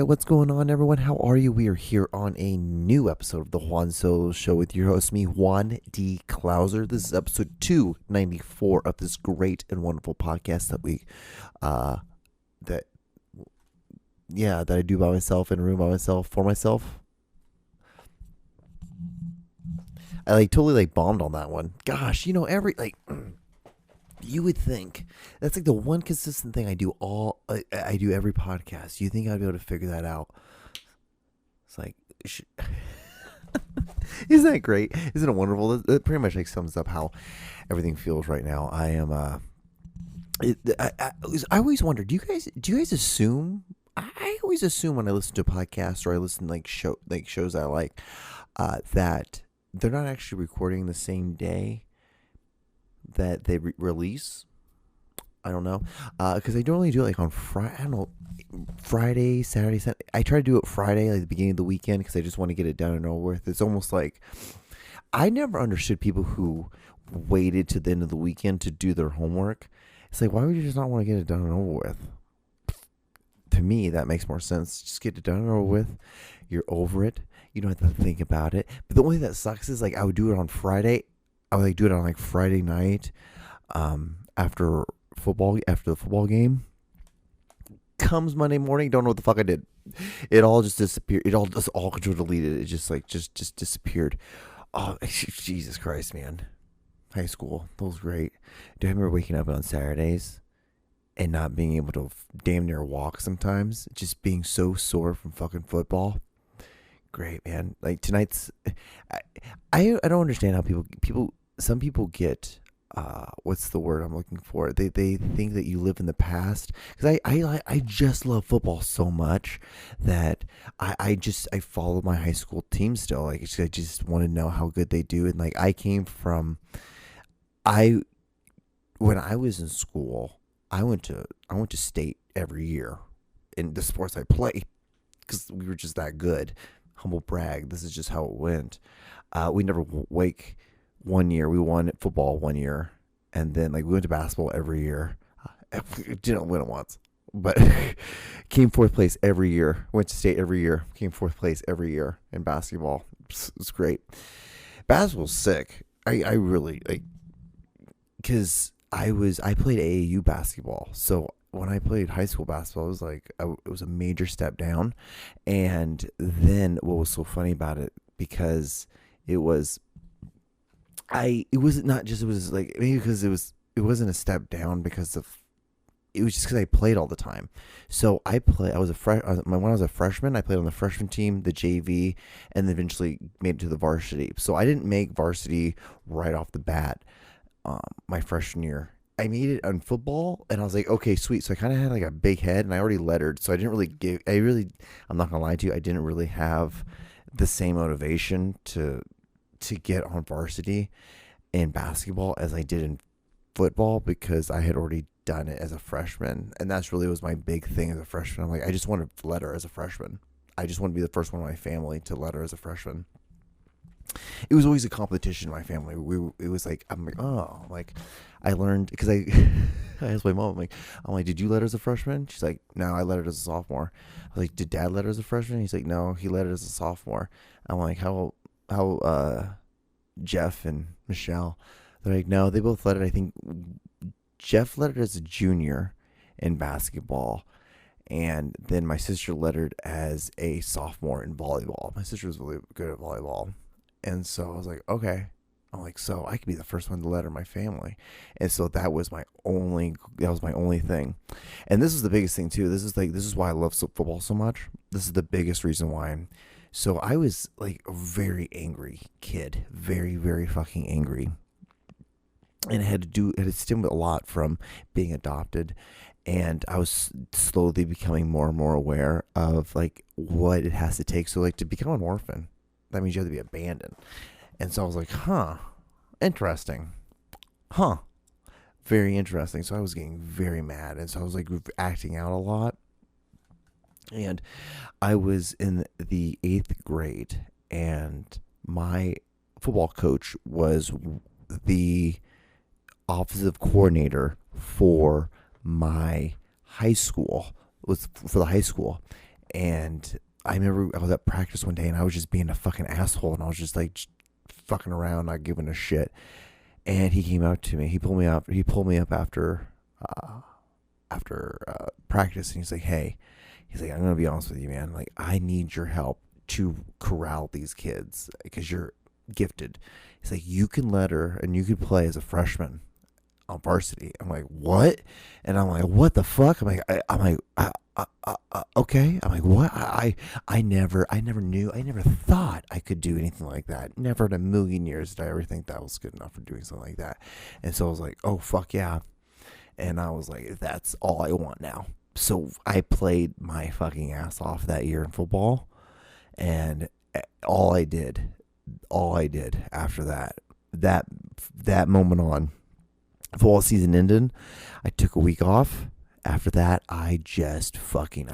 what's going on, everyone? How are you? We are here on a new episode of the Juan Solo Show with your host, me, Juan D. Klauser. This is episode 294 of this great and wonderful podcast that I do by myself in a room by myself for myself. I totally bombed on that one. Gosh, you would think that's the one consistent thing I do I do every podcast. You think I'd be able to figure that out? It's isn't that great? Isn't it wonderful? That pretty much sums up how everything feels right now. I am I always wonder, do you guys assume? I always assume when I listen to podcasts or I listen to shows I like that they're not actually recording the same day that they release. I don't know, because I normally do it on Friday. I don't know, Friday, Saturday, Sunday. I try to do it Friday, the beginning of the weekend, because I just want to get it done and over with. It's almost like I never understood people who waited to the end of the weekend to do their homework. It's why would you just not want to get it done and over with? To me, that makes more sense. Just get it done and over with. You're over it. You don't have to think about it. But the only thing that sucks is I would do it on Friday. I would do it on Friday night, after the football game. Comes Monday morning, don't know what the fuck I did. It all just disappeared. It all just all control deleted. It just disappeared. Oh, Jesus Christ, man! High school, that was great. Do I remember waking up on Saturdays and not being able to damn near walk sometimes? Just being so sore from fucking football. Great, man. Tonight's, I don't understand how some people get, what's the word I'm looking for? They think that you live in the past, because I just love football so much that I follow my high school team still. I just want to know how good they do. And when I was in school, I went to state every year in the sports I played, because we were just that good. Humble brag. This is just how it went. We never wake one year. We won football one year, and then we went to basketball every year. Didn't win it once, but came fourth place every year. Went to state every year. Came fourth place every year in basketball. It's great. Basketball's sick. I really because I played AAU basketball, so when I played high school basketball, it was it was a major step down. And then what was so funny about it, because it wasn't a step down because it was just because I played all the time. So when I was a freshman, I played on the freshman team, the JV, and then eventually made it to the varsity. So I didn't make varsity right off the bat, my freshman year. I made it on football, and I was okay, sweet. So I kind of had a big head, and I already lettered, so I didn't really I'm not gonna lie to you, I didn't really have the same motivation to get on varsity in basketball as I did in football, because I had already done it as a freshman, and that's really was my big thing as a freshman. I'm I just want to letter as a freshman. I just want to be the first one in my family to letter as a freshman. It was always a competition in my family. It was I learned, because I asked my mom, I'm like, did you letter as a freshman? She's like, no, I lettered as a sophomore. I was like, did dad letter as a freshman? He's like, no, he lettered as a sophomore. I'm like, how Jeff and Michelle? They're like, no, they both lettered. I think Jeff lettered as a junior in basketball, and then my sister lettered as a sophomore in volleyball. My sister was really good at volleyball. And so I was like, okay. I'm like, so I could be the first one to letter my family. And so that was my only thing. And this is the biggest thing too. This is why I love football so much. This is the biggest reason why. So I was a very angry kid, very, very fucking angry. And it had to stem a lot from being adopted. And I was slowly becoming more and more aware of what it has to take. So to become an orphan, that means you have to be abandoned. And so I was like, interesting. Very interesting. So I was getting very mad. And so I was acting out a lot. And I was in the 8th grade, and my football coach was the offensive coordinator for my high school, for the high school. And I remember I was at practice one day and I was just being a fucking asshole, and I was just like fucking around, not giving a shit. And he came out to me. He pulled me up. He pulled me up after practice, and he's like, "Hey," he's like, "I'm gonna be honest with you, man. Like, I need your help to corral these kids because you're gifted." He's like, "You can let her, and you could play as a freshman on varsity." I'm like, "What?" And I'm like, "What the fuck?" Okay. I'm like, "What?" I never knew. I never thought I could do anything like that. Never in a million years did I ever think that was good enough for doing something like that. And so I was like, "Oh fuck yeah." And I was like, "That's all I want now." So I played my fucking ass off that year in football, and all I did after that moment on, football season ended. I took a week off. After that, I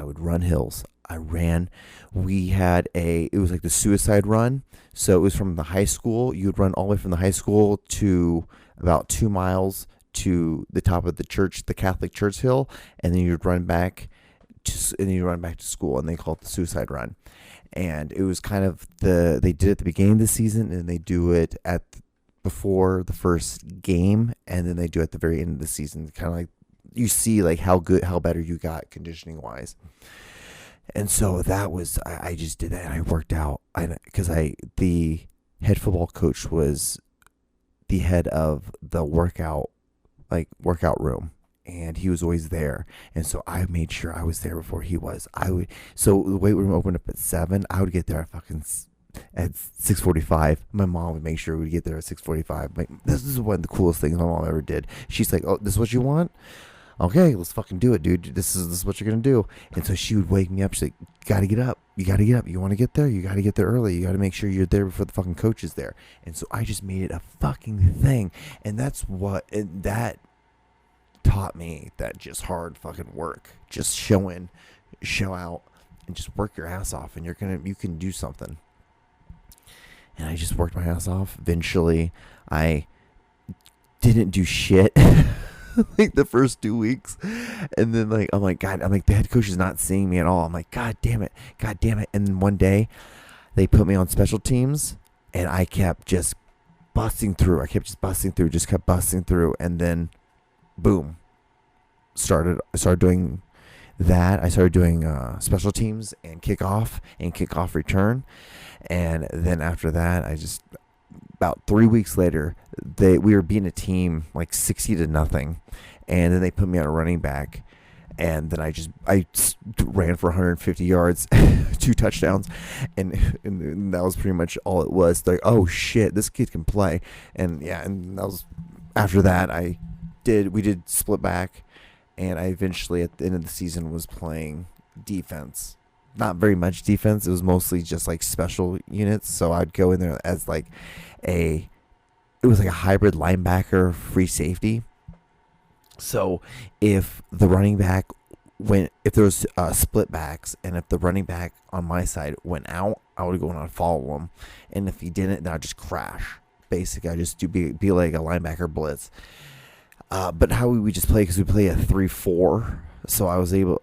would run hills. It was like the suicide run. So it was from the high school. You would run all the way from the high school to about 2 miles to the top of the church, the Catholic church hill. And then you'd run back to school, and they call it the suicide run. And it was kind of they did it at the beginning of the season, and they do it before the first game, and then they do it at the very end of the season, kind of like you see like how better you got conditioning wise. And so that was, I just did that, and I worked out, because the head football coach was the head of the workout room, and he was always there. And so I made sure I was there before he was. So the weight room opened up at 7. I would get there at 6:45. My mom would make sure we'd get there at 6:45. Like, this is one of the coolest things my mom ever did. She's like, "Oh, this is what you want? Okay, let's fucking do it, dude. This is what you're gonna do." And so she would wake me up. She's like, "Gotta get up. You gotta get up. You want to get there? You gotta get there early. You gotta make sure you're there before the fucking coach is there." And so I just made it a fucking thing. And that taught me that just hard fucking work, just show out, and just work your ass off, and you can do something. And I just worked my ass off. Eventually, I didn't do shit like the first 2 weeks, and then I'm like, the head coach is not seeing me at all. I'm like, God damn it. And then one day, they put me on special teams, and I kept just busting through. I kept busting through, and then boom, I started doing that. I started doing special teams and kickoff return. And then after that, about 3 weeks later, we were beating a team like 60-0, and then they put me on a running back, and then I ran for 150 yards, 2 touchdowns, and that was pretty much all it was. They're like, "Oh shit, this kid can play." And yeah, and that was after that. We did split back, and I eventually at the end of the season was playing defense. Not very much defense. It was mostly just like special units. So I'd go in there as it was like a hybrid linebacker, free safety. So if the running back if there was split backs, and if the running back on my side went out, I would go and follow him. And if he didn't, then I'd just crash. Basically, I just be like a linebacker blitz. But how we just play, because we play a 3-4. So I was able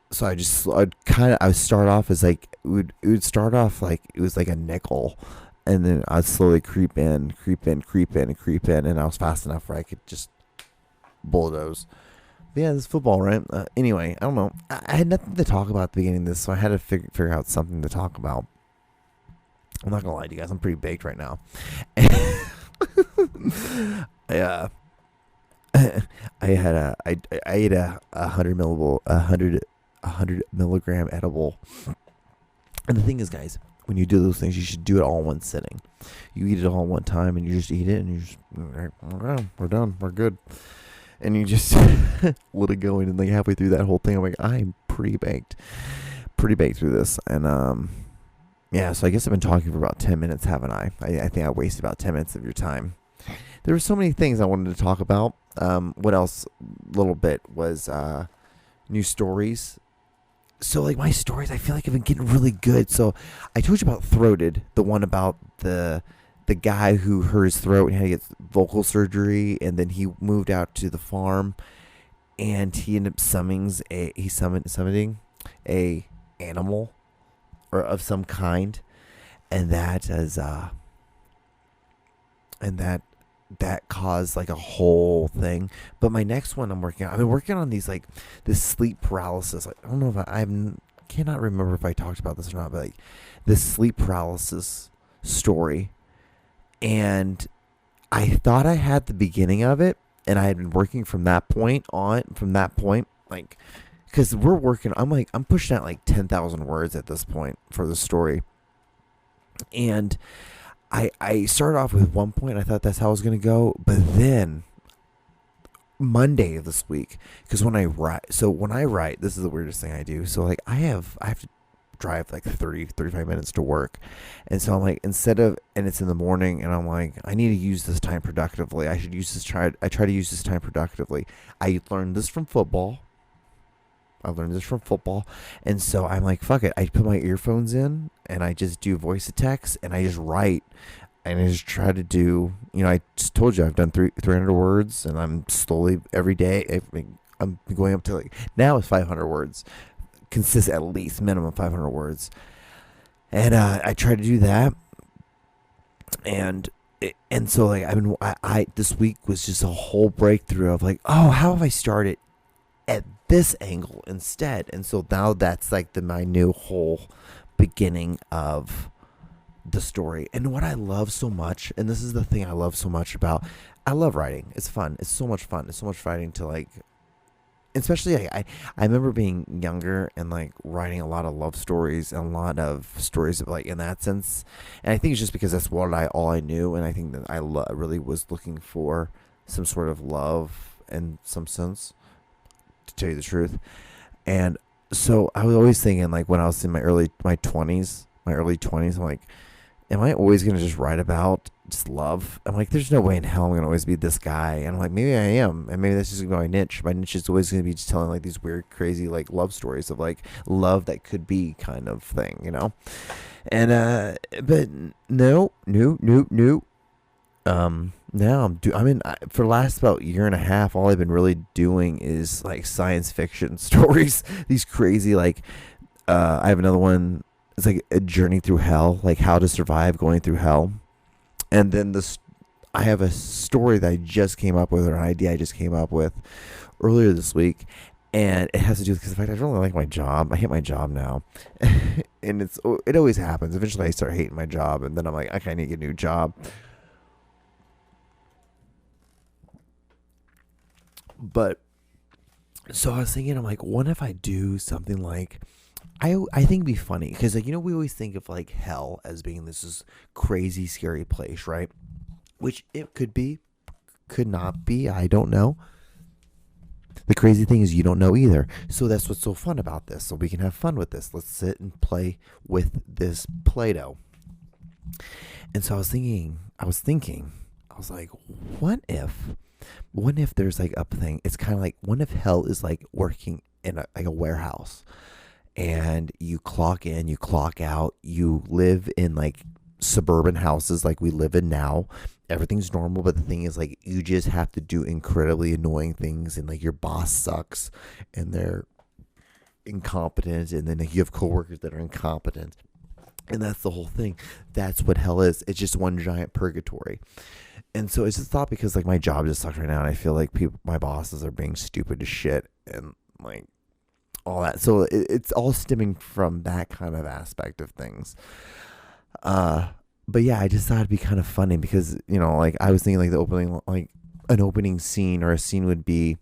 so I would start off as it would start off like it was like a nickel, and then I'd slowly creep in, and I was fast enough where I could just bulldoze. But yeah, this is football, right? Anyway, I don't know. I had nothing to talk about at the beginning of this, so I had to figure out something to talk about. I'm not gonna lie to you guys, I'm pretty baked right now. I ate a 100 milligram edible. And the thing is, guys, when you do those things, you should do it all in one sitting. You eat it all at one time, and you just eat it, and you just, okay, we're done, we're good. And you just let it go, and like halfway through that whole thing, I'm like, I'm pretty baked through this. And yeah, so I guess I've been talking for about 10 minutes, haven't I? I think I wasted about 10 minutes of your time. There were so many things I wanted to talk about. What else? Little bit was new stories. So like my stories, I feel like I've been getting really good. So I told you about Throated, the one about the guy who hurt his throat and had to get vocal surgery, and then he moved out to the farm, and he ended up summiting a animal or of some kind, and that is and that caused like a whole thing. But my next one I've been working on these like this sleep paralysis. Like, I don't know if cannot remember if I talked about this or not, but like this sleep paralysis story. And I thought I had the beginning of it, and I had been working from that point, like, because I'm pushing out like 10,000 words at this point for the story. And I started off with 1 point. I thought that's how I was going to go. But then Monday of this week, because when I write, this is the weirdest thing I do. So like I have to drive like 35 minutes to work. And so I'm like, and it's in the morning, and I'm like, I need to use this time productively. I try to use this time productively. I learned this from football. And so I'm like, fuck it. I put my earphones in, and I just do voice to text, and I just write, and I just try to do, I just told you I've done 300 words, and I'm slowly every day, I'm going up to like, now it's 500 words, consist at least minimum 500 words. And I try to do that. And so like I this week was just a whole breakthrough of like, oh, how have I started at this angle instead? And so now that's like my new whole beginning of the story. And what I love so much, and this is the thing I love so much about, I love writing. It's fun. It's so much fun. It's so much writing to like, especially I remember being younger and like writing a lot of love stories and a lot of stories of like in that sense. And I think it's just because that's all I knew. And I think that I really was looking for some sort of love in some sense, to tell you the truth. And so I was always thinking, like, when I was in my early 20s, I'm like, am I always going to just write about just love? I'm like, there's no way in hell I'm going to always be this guy. And I'm like, maybe I am. And maybe that's just going to be my niche. My niche is always going to be just telling like these weird, crazy, like love stories of like love that could be kind of thing, And, but no. Now for the last about year and a half, all I've been really doing is like science fiction stories. These crazy, like, I have another one. It's like a journey through hell, like how to survive going through hell. And then I have a story that I just came up with, or an idea I just came up with earlier this week. And it has to do with, because in fact, I don't really like my job. I hate my job now. And it always happens. Eventually I start hating my job, and then I'm like, okay, I need to get a new job. But so I was thinking, I'm like, what if I do something like, I think it'd be funny, because like, we always think of like hell as being this crazy scary place, right? Which it could be, could not be, I don't know. The crazy thing is you don't know either. So that's what's so fun about this. So we can have fun with this. Let's sit and play with this Play-Doh. And so I was thinking, I was like, what if there's like a thing? It's kind of like, what if hell is like working in a warehouse, and you clock in, you clock out, you live in like suburban houses like we live in now. Everything's normal, but the thing is, like, you just have to do incredibly annoying things, and like your boss sucks and they're incompetent, and then like, you have coworkers that are incompetent. And that's the whole thing. That's what hell is. It's just one giant purgatory. And so it's just thought, because like my job just sucks right now, and I feel like my bosses are being stupid as shit, and like all that. So it's all stemming from that kind of aspect of things. But yeah, I just thought it'd be kind of funny, because like I was thinking like the opening, like an opening scene or a scene would be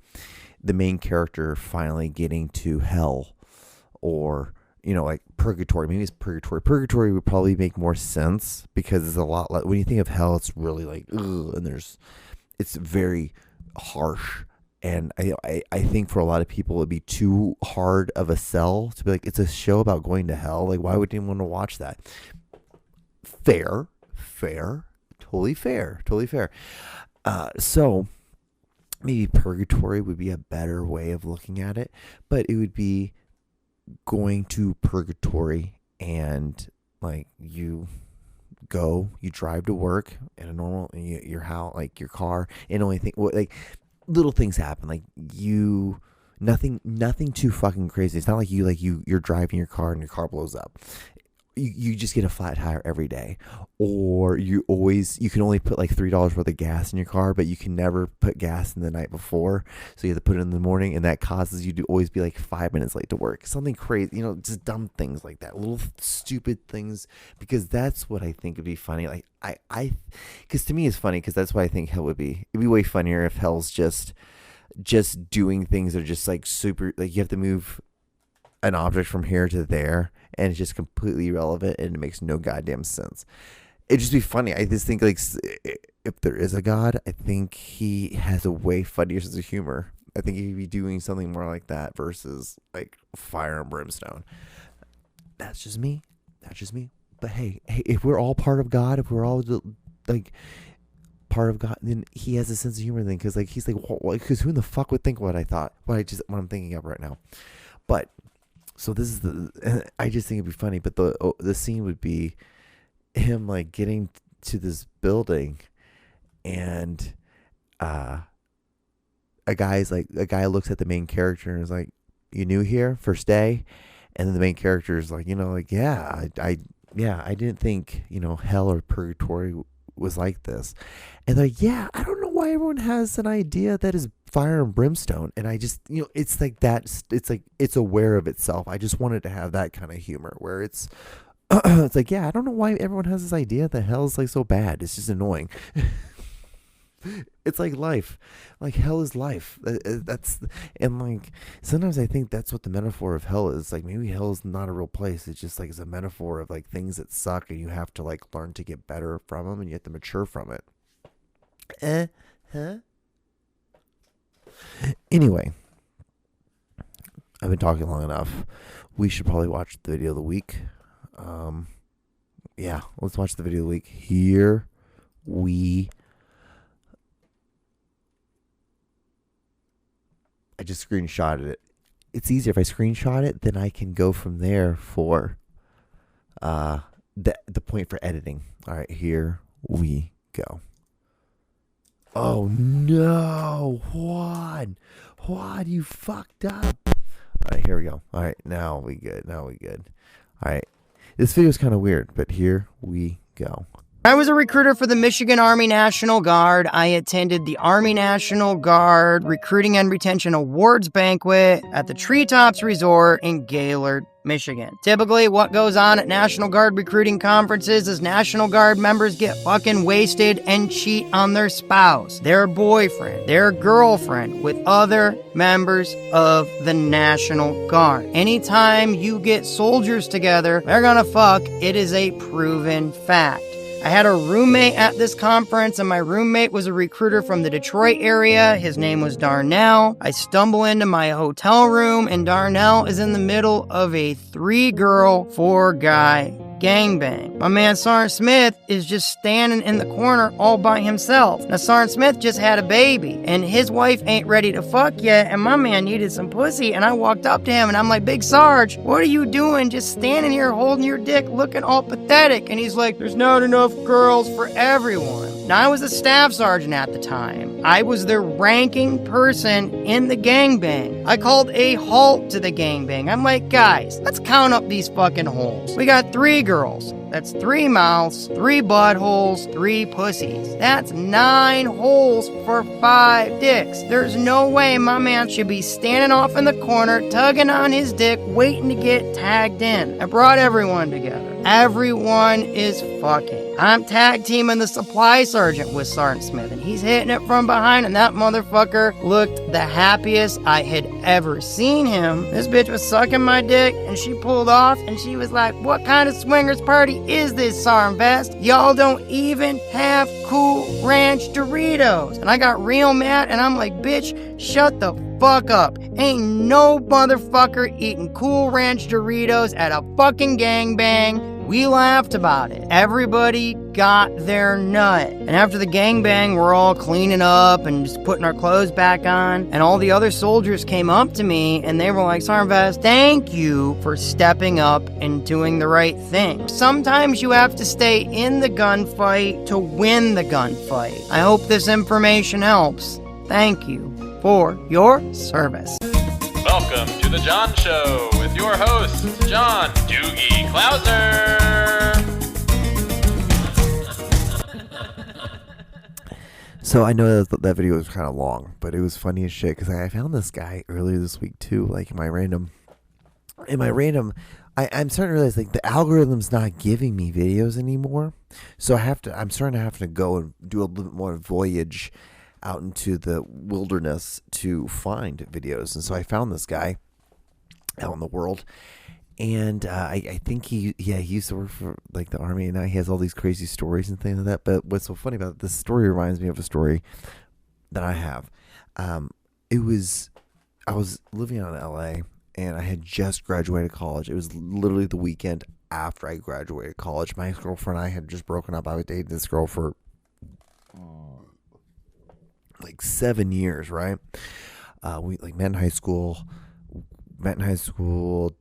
the main character finally getting to hell, or like purgatory. Maybe it's purgatory. Purgatory would probably make more sense, because it's a lot like, when you think of hell, it's really like, ugh, and it's very harsh. And I think for a lot of people, it'd be too hard of a sell to be like, it's a show about going to hell. Like, why would anyone want to watch that? Fair, totally fair. So maybe purgatory would be a better way of looking at it, but it would be going to purgatory, and like you drive to work in a normal, your house, like your car, and only thing, like little things happen, like you Nothing too fucking crazy. It's not like you're driving your car and your car blows up. You just get a flat tire every day, or you can only put like $3 worth of gas in your car, but you can never put gas in the night before, so you have to put it in the morning, and that causes you to always be like 5 minutes late to work. Something crazy, just dumb things like that, little stupid things, because that's what I think would be funny. Like because to me it's funny, because that's what I think hell would be. It'd be way funnier if hell's just doing things that are just like super, like you have to move an object from here to there, and it's just completely irrelevant, and it makes no goddamn sense. It'd just be funny. I just think, like, if there is a God, I think he has a way funnier sense of humor. I think he'd be doing something more like that versus like fire and brimstone. That's just me. But hey, if we're all part of God, if we're all like part of God, then he has a sense of humor thing, because like he's like, because who in the fuck would think what I'm thinking of right now? But so this is I just think it'd be funny, but the scene would be him like getting to this building, and a guy looks at the main character and is like, "You new here? First day?" And then the main character is like, yeah, I didn't think, hell or purgatory was like this. And like, yeah, I don't know why everyone has an idea that is fire and brimstone. And I just, it's like that. It's like, it's aware of itself. I just wanted to have that kind of humor where it's, it's like, yeah, I don't know why everyone has this idea that hell is like so bad. It's just annoying. It's like life. Like hell is life. And like sometimes I think that's what the metaphor of hell is. Like maybe hell is not a real place. It's just like it's a metaphor of like things that suck, and you have to like learn to get better from them, and you have to mature from it. Anyway, I've been talking long enough. We should probably watch the video of the week. Yeah, let's watch the video of the week. Here we I just screenshotted it. It's easier if I screenshot it, then I can go from there for the point for editing. All right, here we go. Oh no, Juan, you fucked up. All right, here we go. All right, now we good. All right, this video is kind of weird, but here we go. I was a recruiter for the Michigan Army National Guard. I attended the Army National Guard Recruiting and Retention Awards Banquet at the Treetops Resort in Gaylord, Michigan. Typically, what goes on at National Guard recruiting conferences is National Guard members get fucking wasted and cheat on their spouse, their boyfriend, their girlfriend with other members of the National Guard. Anytime you get soldiers together, they're gonna fuck. It is a proven fact. I had a roommate at this conference, and my roommate was a recruiter from the Detroit area. His name was Darnell. I stumble into my hotel room, and Darnell is in the middle of a 3-girl, 4-guy gangbang. My man Sergeant Smith is just standing in the corner all by himself. Now Sergeant Smith just had a baby, and his wife ain't ready to fuck yet, and my man needed some pussy, and I walked up to him and I'm like, "Big Sarge, what are you doing just standing here holding your dick looking all pathetic?" And he's like, "There's not enough girls for everyone." Now I was a staff sergeant at the time. I was the ranking person in the gangbang. I called a halt to the gangbang. I'm like, "Guys, let's count up these fucking holes. We got 3 girls. That's 3 mouths, 3 buttholes, 3 pussies. That's 9 holes for 5 dicks. There's no way my man should be standing off in the corner, tugging on his dick, waiting to get tagged in." I brought everyone together. Everyone is fucking. I'm tag teaming the supply sergeant with Sergeant Smith, and he's hitting it from behind, and that motherfucker looked the happiest I had ever seen him. This bitch was sucking my dick, and she pulled off, and she was like, "What kind of swingers party is this, Sergeant Best? Y'all don't even have Cool Ranch Doritos." And I got real mad, and I'm like, "Bitch, shut the fuck up. Ain't no motherfucker eating Cool Ranch Doritos at a fucking gangbang." We laughed about it. Everybody got their nut. And after the gangbang, we're all cleaning up and just putting our clothes back on. And all the other soldiers came up to me and they were like, "Sergeant Vest, thank you for stepping up and doing the right thing. Sometimes you have to stay in the gunfight to win the gunfight." I hope this information helps. Thank you for your service. Welcome to The John Show with your host, John Doogie Clouser. So I know that video was kind of long, but it was funny as shit because I found this guy earlier this week too, like in my random, I'm starting to realize like the algorithm's not giving me videos anymore. So I'm starting to have to go and do a little bit more voyage out into the wilderness to find videos. And so I found this guy out in the world, and I think he used to work for like the army, and now he has all these crazy stories and things like that. But what's so funny about this story reminds me of a story that I have. I was living out in LA, and I had just graduated college. It was literally the weekend after I graduated college. My ex-girlfriend and I had just broken up. I was dating this girl for like 7 years, right? We like met in high school,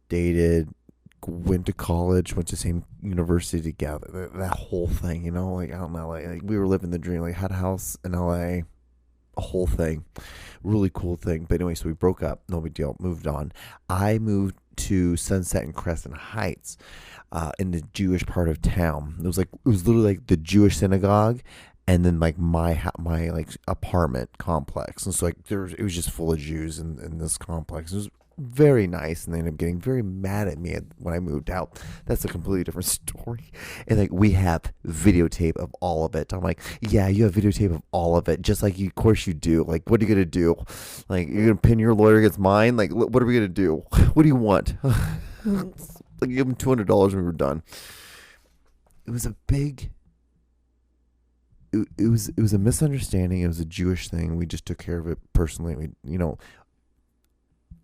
dated, went to college, went to the same university together. That whole thing, like out in LA, like we were living the dream. Like had a house in LA, a whole thing, really cool thing. But anyway, so we broke up, no big deal, moved on. I moved to Sunset and Crescent Heights, in the Jewish part of town. It was literally like the Jewish synagogue, and then like my like apartment complex. And so like it was just full of Jews in this complex. It was very nice, and they ended up getting very mad at me when I moved out. That's a completely different story. And like we have videotape of all of it. I'm like, yeah, you have videotape of all of it, just like of course you do. Like, what are you gonna do? Like, you're gonna pin your lawyer against mine? Like, what are we gonna do? What do you want? Like, give him $200 when we were done. It was a big. It was a misunderstanding. It was a Jewish thing. We just took care of it personally.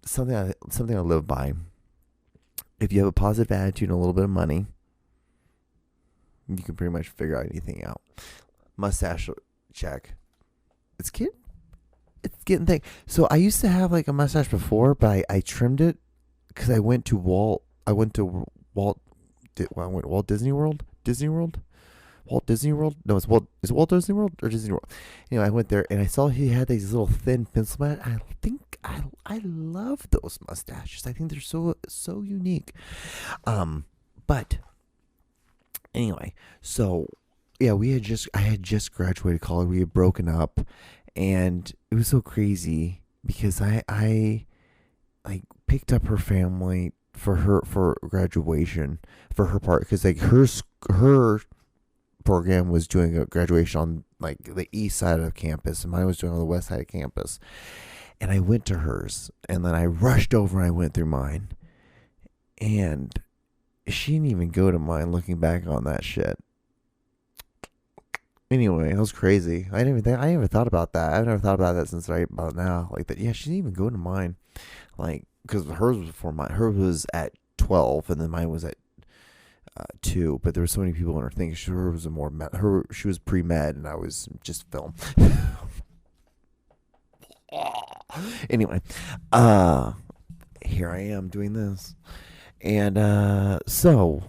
Something I live by. If you have a positive attitude and a little bit of money, you can pretty much figure out anything out. Mustache check. It's getting thick. So I used to have like a mustache before, but I trimmed it because I went to Walt Disney World. Walt Disney World? No, is it Walt Disney World or Disney World? I went there and I saw he had these little thin pencil mat. I think I love those mustaches. I think they're so unique. But anyway, so yeah, I had just graduated college. We had broken up, and it was so crazy because I like picked up her family for graduation for her part, because like her program was doing a graduation on like the east side of campus, and mine was doing on the west side of campus. And I went to hers, and then I rushed over and I went through mine, and she didn't even go to mine. Looking back on that shit, anyway, it was crazy. I never thought about that. I've never thought about that since about now. Like that, yeah, she didn't even go to mine, like because hers was before mine. Hers was at 12, and then mine was at 2, but there were so many people in her thing. She was pre-med, and I was just film. Anyway, here I am doing this, and so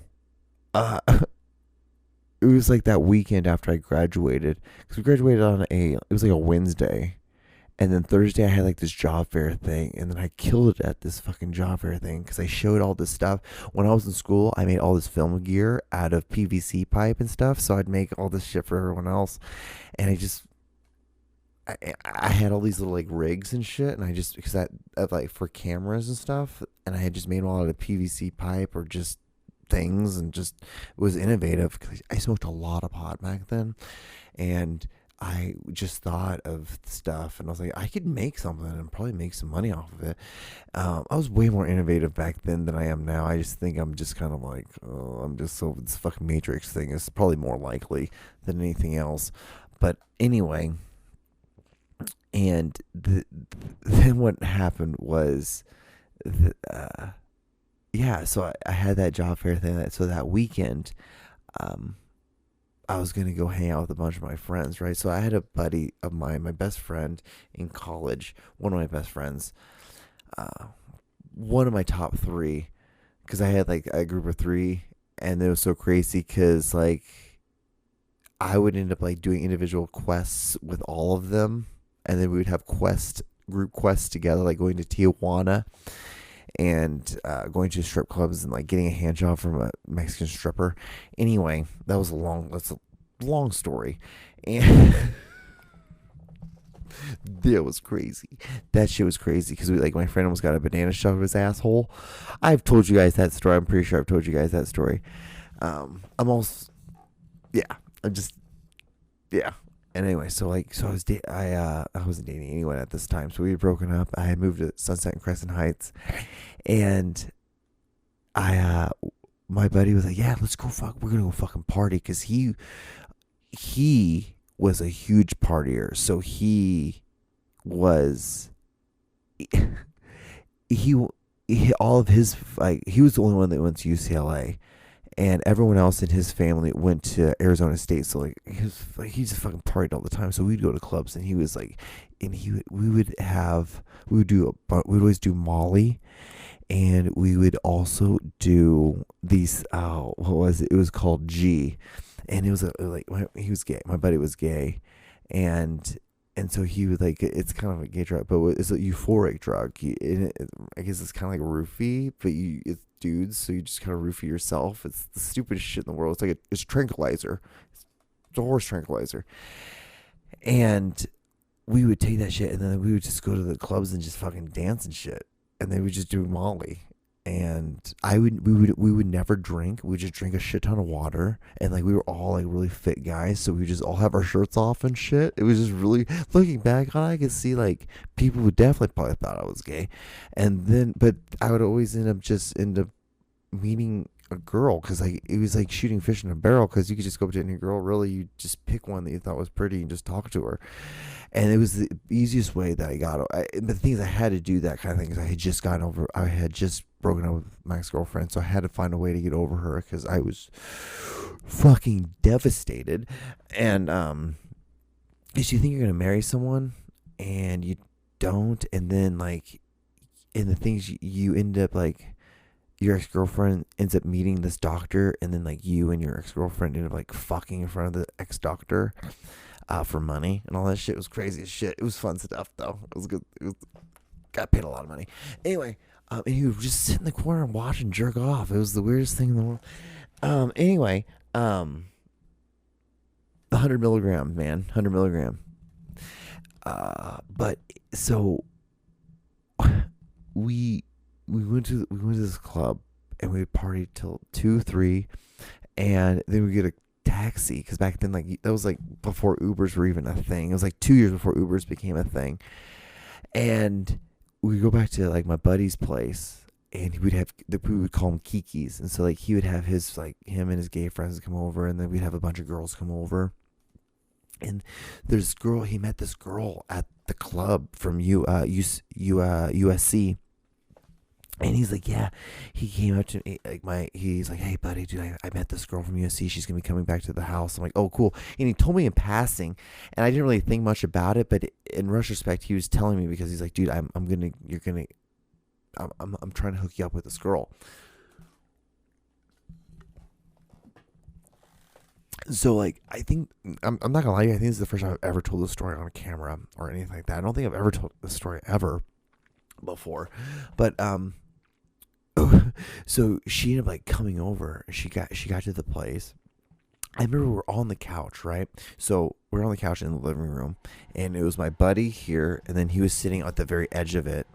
it was like that weekend after I graduated, because we graduated it was like a Wednesday. And then Thursday I had like this job fair thing, and then I killed it at this fucking job fair thing because I showed all this stuff. When I was in school, I made all this film gear out of PVC pipe and stuff, so I'd make all this shit for everyone else. And I had all these little like rigs and shit, and because like for cameras and stuff, and I had just made them all out of PVC pipe or just things, and just was innovative because I smoked a lot of pot back then, and I just thought of stuff, and I was like, I could make something and probably make some money off of it. I was way more innovative back then than I am now. I just think I'm just kind of like, this fucking Matrix thing is probably more likely than anything else. But anyway, and then what happened was, so I had that job fair thing. So that weekend, I was going to go hang out with a bunch of my friends, right? So I had a buddy of mine, my best friend in college, one of my best friends, one of my top 3, because I had like a group of 3, and it was so crazy because like I would end up like doing individual quests with all of them, and then we would have quest group quests together, like going to Tijuana and going to strip clubs and like getting a hand job from a Mexican stripper. Anyway, that's a long story, and that was crazy. That shit was crazy because my friend almost got a banana shoved in his asshole. I've told you guys that story. I'm pretty sure I've told you guys that story. I'm almost, yeah. I'm just, yeah. And anyway, so I wasn't dating anyone at this time, so we had broken up. I had moved to Sunset and Crescent Heights, and my buddy was like, "Yeah, let's go we're gonna go fucking party," because he was a huge partier, so he was he all of his he was the only one that went to UCLA. And everyone else in his family went to Arizona State, so he just fucking partied all the time. So we'd go to clubs, and he was like, and we would always do Molly, and we would also do these. What was it? It was called G, and it was he was gay. My buddy was gay, and so he would it's kind of a gay drug, but it's a euphoric drug. I guess it's kind of like roofie, but it's dudes, so you just kind of roofie yourself. It's the stupidest shit in the world. It's a tranquilizer. It's a horse tranquilizer. And we would take that shit, and then we would just go to the clubs and just fucking dance and shit. And then we just do Molly. And we would never drink. We would just drink a shit ton of water, and we were all really fit guys, so we would just all have our shirts off and shit. It was just really, looking back on it, I could see people would definitely probably thought I was gay, but I would always end up meeting a girl, because it was like shooting fish in a barrel, because you could just go up to any girl, really. You just pick one that you thought was pretty and just talk to her. And it was the easiest way that I got. The thing is, I had to do that kind of thing because I had just broken up with my ex-girlfriend, so I had to find a way to get over her, because I was fucking devastated. And is you think you're gonna marry someone and you don't, and then in the things you end up your ex-girlfriend ends up meeting this doctor, and then you and your ex-girlfriend end up fucking in front of the ex-doctor for money and all that shit. It was crazy as shit. It was fun stuff though. It was good. Got paid a lot of money. Anyway, and he would just sit in the corner and watch and jerk off. It was the weirdest thing in the world. Anyway, 100 milligram, man, 100 milligram. But so we went to this club, and we partied till 2-3, and then we get a taxi, because back then that was before Ubers were even a thing. It was 2 years before Ubers became a thing. And we go back to my buddy's place, and we would call him Kiki's, and so he would have his him and his gay friends come over, and then we'd have a bunch of girls come over. And he met this girl at the club from USC. And he's like, yeah, he came up to me, he's like, hey, buddy, dude, I met this girl from USC. She's going to be coming back to the house. I'm like, oh, cool. And he told me in passing, and I didn't really think much about it, but in retrospect, he was telling me, because he's like, dude, I'm trying to hook you up with this girl. So, I think, I'm not going to lie to you, I think this is the first time I've ever told this story on camera or anything like that. I don't think I've ever told this story ever before, but, so she ended up coming over. She got to the place. I remember we were all on the couch, right? So we're on the couch in the living room, and it was my buddy here, and then he was sitting at the very edge of it,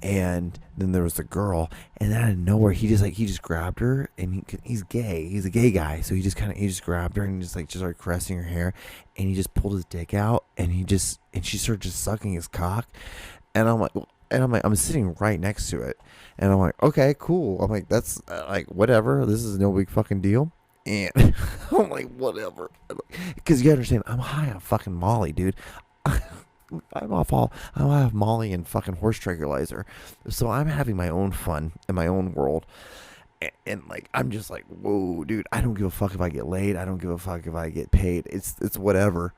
and then there was the girl, and then out of nowhere he just grabbed her, and he's gay. He's a gay guy, so he just grabbed her and just started caressing her hair, and he just pulled his dick out, and she started just sucking his cock, and I'm like. I'm sitting right next to it, and I'm like, okay, cool. I'm like, that's whatever. This is no big fucking deal. And I'm like, whatever. Because you gotta understand, I'm high on fucking Molly, dude. I'm off Molly and fucking horse tranquilizer. So I'm having my own fun in my own world. And I'm just whoa, dude, I don't give a fuck if I get laid. I don't give a fuck if I get paid. It's whatever.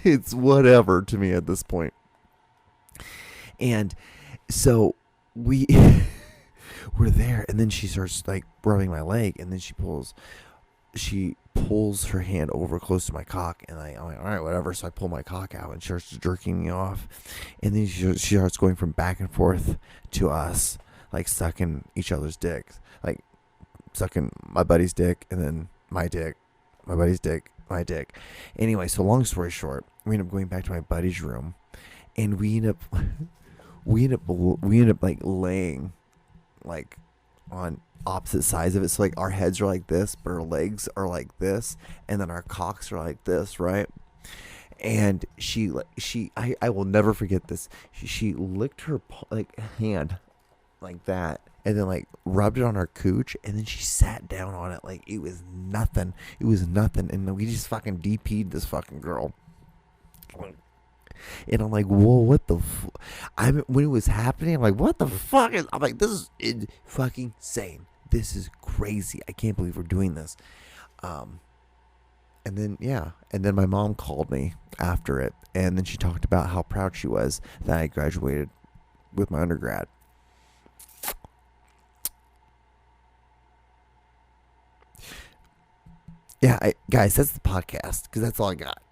It's whatever to me at this point. And so we're there, and then she starts rubbing my leg, and then she pulls her hand over close to my cock, and I'm like, all right, whatever. So I pull my cock out, and she starts jerking me off, and then she starts going from back and forth to us, like sucking each other's dicks, like sucking my buddy's dick, and then my dick, my buddy's dick, my dick. Anyway, so long story short, we end up going back to my buddy's room, and we end up like laying like on opposite sides of it. So like our heads are like this, but our legs are like this, and then our cocks are like this, right? And I will never forget this. She licked her like hand like that, and then like rubbed it on her cooch, and then she sat down on it like it was nothing. It was nothing, and we just fucking DP'd this fucking girl. And I'm like, whoa, what the when it was happening, I'm like, what the fuck I'm like, this is fucking insane. This is crazy. I can't believe we're doing this. And then my mom called me after it, and then she talked about how proud she was that I graduated with my undergrad. Yeah, guys, that's the podcast, because that's all I got.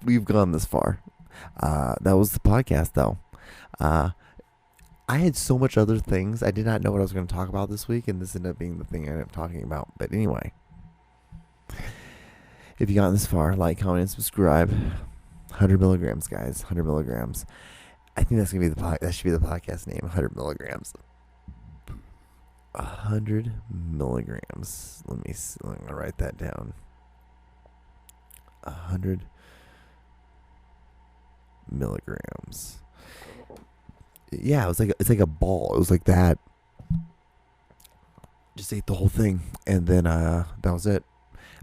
We've gone this far. That was the podcast, though. I had so much other things. I did not know what I was going to talk about this week, and this ended up being the thing I ended up talking about. But anyway, if you got this far, like, comment, and subscribe. 100 milligrams, guys. 100 milligrams. I think that's going to be that should be the podcast name. 100 milligrams. 100 milligrams. Let me write that down. 100 milligrams. Yeah, it's like a ball. It was like that. Just ate the whole thing, and then that was it.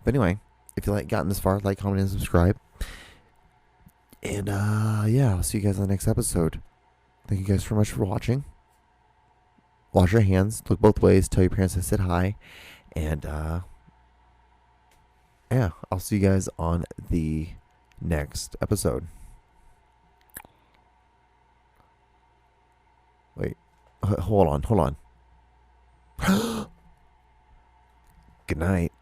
But anyway, if you gotten this far, like, comment, and subscribe. And I'll see you guys on the next episode. Thank you guys so much for watching. Wash your hands, look both ways, tell your parents I said hi, and I'll see you guys on the next episode. Wait, hold on. Good night.